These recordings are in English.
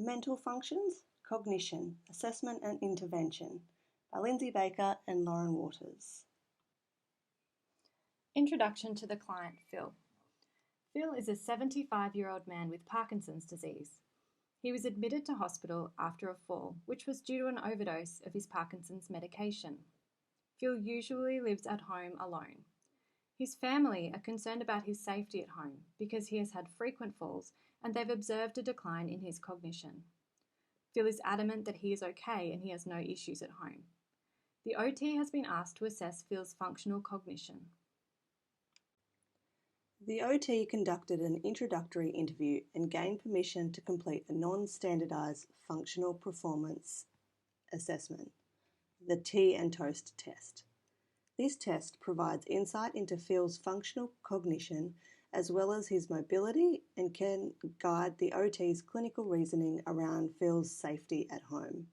Mental Functions, Cognition, Assessment and Intervention by Lindsay Baker and Lauren Waters. Introduction to the client, Phil. Phil is a 75-year-old man with Parkinson's disease. He was admitted to hospital after a fall, which was due to an overdose of his Parkinson's medication. Phil usually lives at home alone. His family are concerned about his safety at home because he has had frequent falls and they've observed a decline in his cognition. Phil is adamant that he is okay and he has no issues at home. The OT has been asked to assess Phil's functional cognition. The OT conducted an introductory interview and gained permission to complete a non-standardised functional performance assessment, the Tea and Toast test. This test provides insight into Phil's functional cognition as well as his mobility and can guide the OT's clinical reasoning around Phil's safety at home.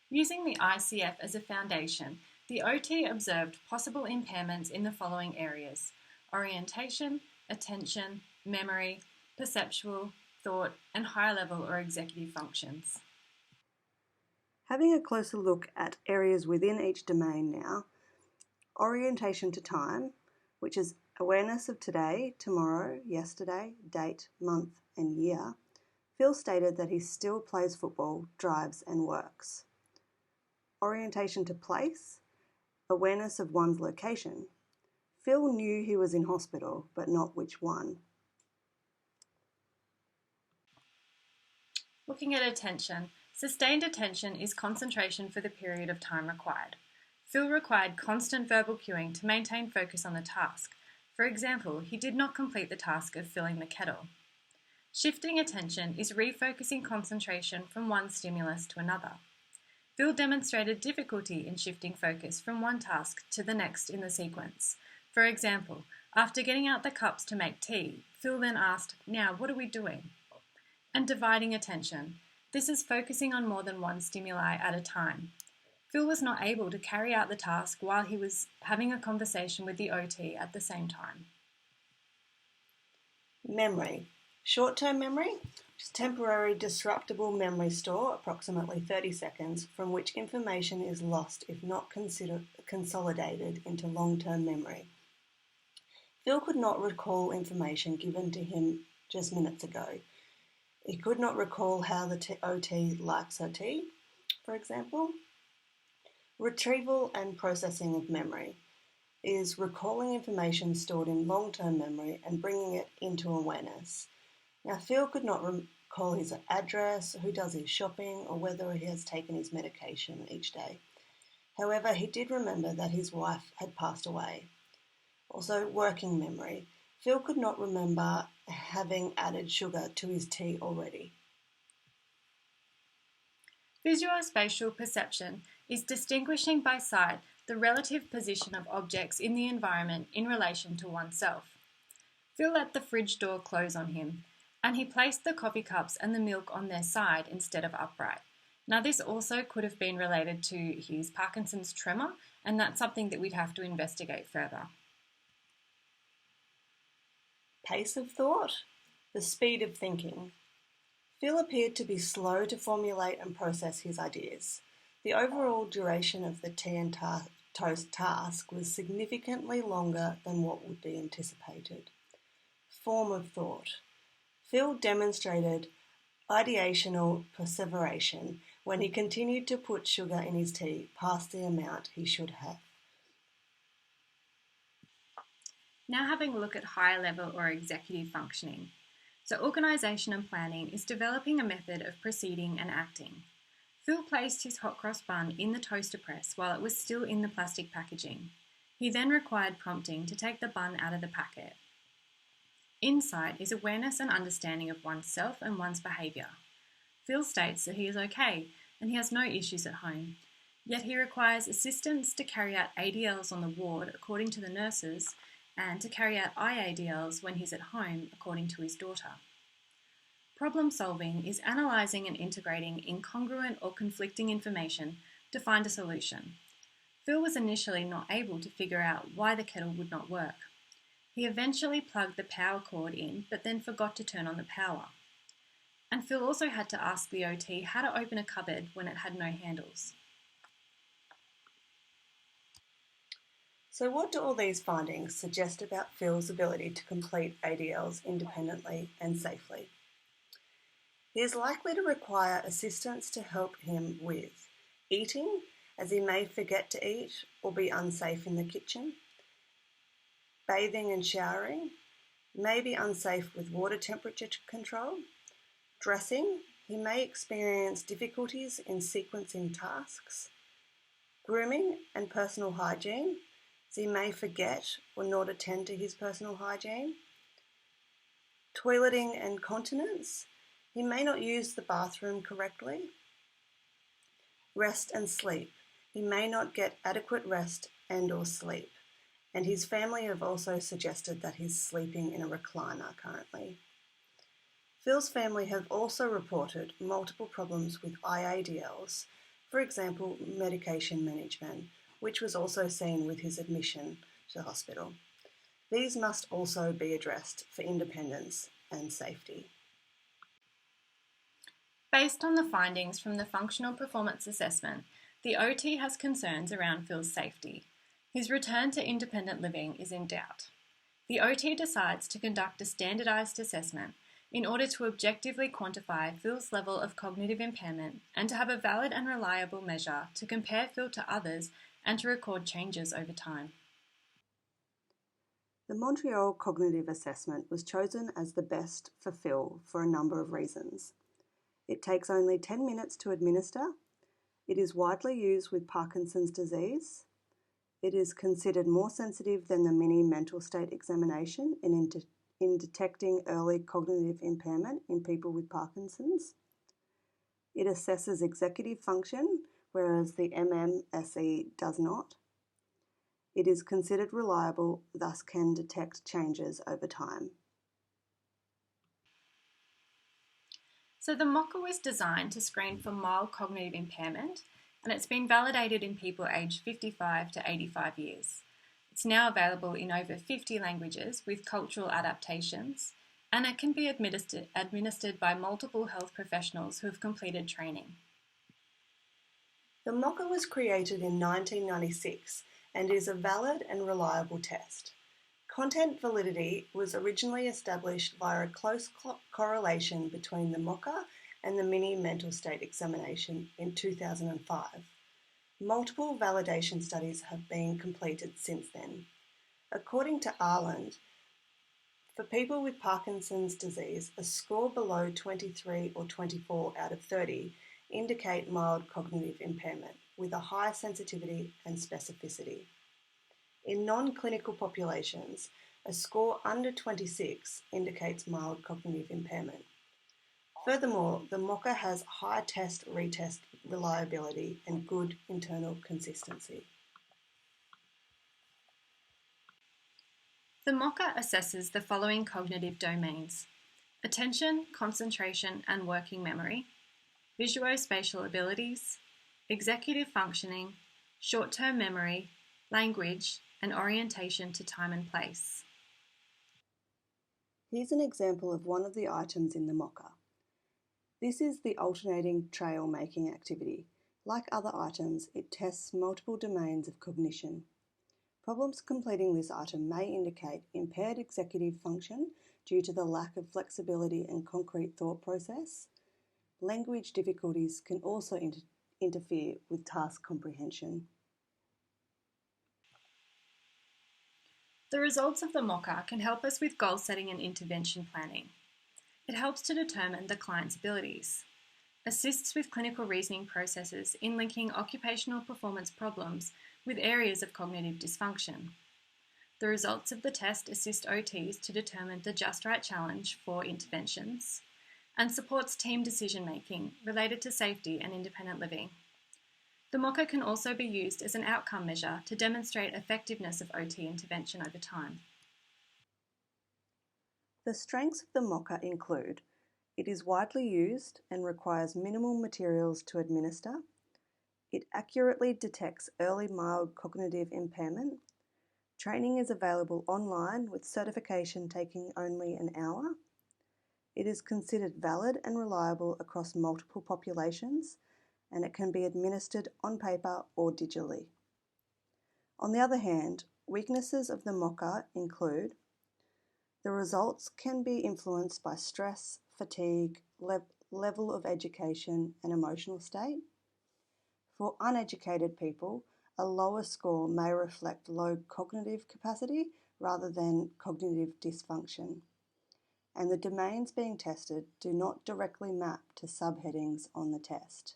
Using the ICF as a foundation, the OT observed possible impairments in the following areas: orientation, attention, memory, perceptual, thought, and high-level or executive functions. Having a closer look at areas within each domain now, orientation to time, which is awareness of today, tomorrow, yesterday, date, month, and year, Phil stated that he still plays football, drives, and works. Orientation to place, awareness of one's location. Phil knew he was in hospital, but not which one. Looking at attention, sustained attention is concentration for the period of time required. Phil required constant verbal cueing to maintain focus on the task. For example, he did not complete the task of filling the kettle. Shifting attention is refocusing concentration from one stimulus to another. Phil demonstrated difficulty in shifting focus from one task to the next in the sequence. For example, after getting out the cups to make tea, Phil then asked, "Now, what are we doing?" And dividing attention. This is focusing on more than one stimuli at a time. Phil was not able to carry out the task while he was having a conversation with the OT at the same time. Memory. Short-term memory is temporary disruptible memory store, approximately 30 seconds, from which information is lost if not consolidated into long-term memory. Phil could not recall information given to him just minutes ago. He could not recall how the OT likes her tea, for example. Retrieval and processing of memory is recalling information stored in long-term memory and bringing it into awareness. Now, Phil could not recall his address, who does his shopping, or whether he has taken his medication each day. However, he did remember that his wife had passed away. Also, working memory. Phil could not remember having added sugar to his tea already. Visuospatial perception is distinguishing by sight the relative position of objects in the environment in relation to oneself. Phil let the fridge door close on him, and he placed the coffee cups and the milk on their side instead of upright. Now, this also could have been related to his Parkinson's tremor, and that's something that we'd have to investigate further. Pace of thought, the speed of thinking. Phil appeared to be slow to formulate and process his ideas. The overall duration of the tea and toast task was significantly longer than what would be anticipated. Form of thought. Phil demonstrated ideational perseveration when he continued to put sugar in his tea past the amount he should have. Now having a look at higher level or executive functioning. So organisation and planning is developing a method of proceeding and acting. Phil placed his hot cross bun in the toaster press while it was still in the plastic packaging. He then required prompting to take the bun out of the packet. Insight is awareness and understanding of oneself and one's behaviour. Phil states that he is okay and he has no issues at home, yet he requires assistance to carry out ADLs on the ward according to the nurses and to carry out IADLs when he's at home according to his daughter. Problem solving is analysing and integrating incongruent or conflicting information to find a solution. Phil was initially not able to figure out why the kettle would not work. He eventually plugged the power cord in, but then forgot to turn on the power. And Phil also had to ask the OT how to open a cupboard when it had no handles. So what do all these findings suggest about Phil's ability to complete ADLs independently and safely? He is likely to require assistance to help him with eating, as he may forget to eat or be unsafe in the kitchen, bathing and showering, may be unsafe with water temperature control, dressing, he may experience difficulties in sequencing tasks, grooming and personal hygiene, as he may forget or not attend to his personal hygiene, toileting and continence, he may not use the bathroom correctly, rest and sleep, he may not get adequate rest and or sleep, and his family have also suggested that he's sleeping in a recliner currently. Phil's family have also reported multiple problems with IADLs, for example, medication management, which was also seen with his admission to hospital. These must also be addressed for independence and safety. Based on the findings from the Functional Performance Assessment, the OT has concerns around Phil's safety. His return to independent living is in doubt. The OT decides to conduct a standardised assessment in order to objectively quantify Phil's level of cognitive impairment and to have a valid and reliable measure to compare Phil to others and to record changes over time. The Montreal Cognitive Assessment was chosen as the best for Phil for a number of reasons. It takes only 10 minutes to administer. It is widely used with Parkinson's disease. It is considered more sensitive than the mini mental state examination in detecting early cognitive impairment in people with Parkinson's. It assesses executive function, whereas the MMSE does not. It is considered reliable, thus can detect changes over time. So the MOCA was designed to screen for mild cognitive impairment, and it's been validated in people aged 55 to 85 years. It's now available in over 50 languages with cultural adaptations, and it can be administered by multiple health professionals who have completed training. The MOCA was created in 1996 and is a valid and reliable test. Content validity was originally established via a close correlation between the MOCA and the mini mental state examination in 2005. Multiple validation studies have been completed since then. According to Ireland, for people with Parkinson's disease, a score below 23 or 24 out of 30 indicate mild cognitive impairment with a high sensitivity and specificity. In non-clinical populations, a score under 26 indicates mild cognitive impairment. Furthermore, the MOCA has high test-retest reliability and good internal consistency. The MOCA assesses the following cognitive domains: attention, concentration and working memory, visuospatial abilities, executive functioning, short-term memory, language, and orientation to time and place. Here's an example of one of the items in the MOCA. This is the alternating trail making activity. Like other items, it tests multiple domains of cognition. Problems completing this item may indicate impaired executive function due to the lack of flexibility and concrete thought process. Language difficulties can also interfere with task comprehension. The results of the MOCA can help us with goal setting and intervention planning. It helps to determine the client's abilities, assists with clinical reasoning processes in linking occupational performance problems with areas of cognitive dysfunction. The results of the test assist OTs to determine the just right challenge for interventions and supports team decision making related to safety and independent living. The MOCA can also be used as an outcome measure to demonstrate effectiveness of OT intervention over time. The strengths of the MOCA include: it is widely used and requires minimal materials to administer. It accurately detects early mild cognitive impairment. Training is available online with certification taking only an hour. It is considered valid and reliable across multiple populations, and it can be administered on paper or digitally. On the other hand, weaknesses of the mocha include the results can be influenced by stress, fatigue, level of education, and emotional state. For uneducated people, a lower score may reflect low cognitive capacity rather than cognitive dysfunction, and the domains being tested do not directly map to subheadings on the test.